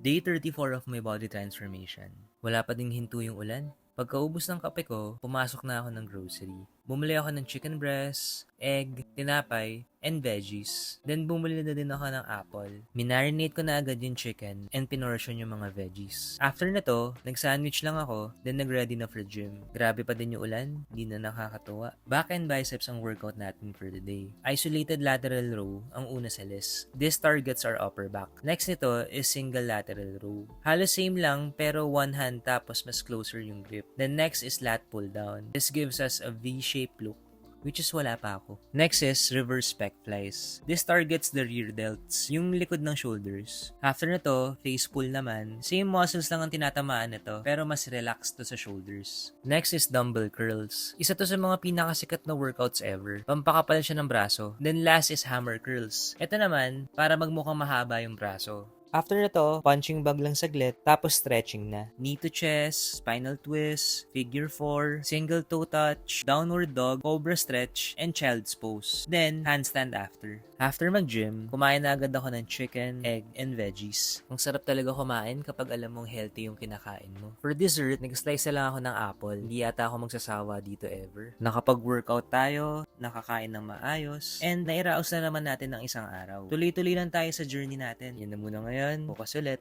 Day 34 of my body transformation. Wala pa ding hinto yung ulan. Pagkaubos ng kape ko, pumasok na ako ng grocery. Bumili ako ng chicken breast, egg, tinapay, and veggies. Then bumili na din ako ng apple. Minarinate ko na agad yung chicken and pinortion yung mga veggies. After na to, nag-sandwich lang ako, then nag-ready na for gym. Grabe pa din yung ulan, di na nakakatuwa. Back and biceps ang workout natin for the day. Isolated lateral row ang una sa list. This targets our upper back. Next nito is single lateral row. Halos same lang pero one hand tapos mas closer yung grip. Then next is lat pull down. This gives us a V-shaped look, which is wala pa ako. Next is reverse pec flies. This targets the rear delts, yung likod ng shoulders. After na to, face pull naman. Same muscles lang ang tinatamaan nito, pero mas relaxed to sa shoulders. Next is dumbbell curls. Isa to sa mga pinakasikat na workouts ever. Pampakapal siya ng braso. Then last is hammer curls. Ito naman, para magmukhang mahaba yung braso. After na to, punching bag lang saglit, tapos stretching na. Knee to chest, spinal twist, figure 4, single toe touch, downward dog, cobra stretch, and child's pose. Then, handstand after. After mag-gym, kumain na agad ako ng chicken, egg, and veggies. Ang sarap talaga kumain kapag alam mong healthy yung kinakain mo. For dessert, nag-slice na lang ako ng apple. Hindi yata ako magsasawa dito ever. Nakapag-workout tayo, nakakain ng maayos, and nairaos na naman natin ng isang araw. Tuloy-tuloy lang tayo sa journey natin. Yan na muna ngayon. Bukas ulit.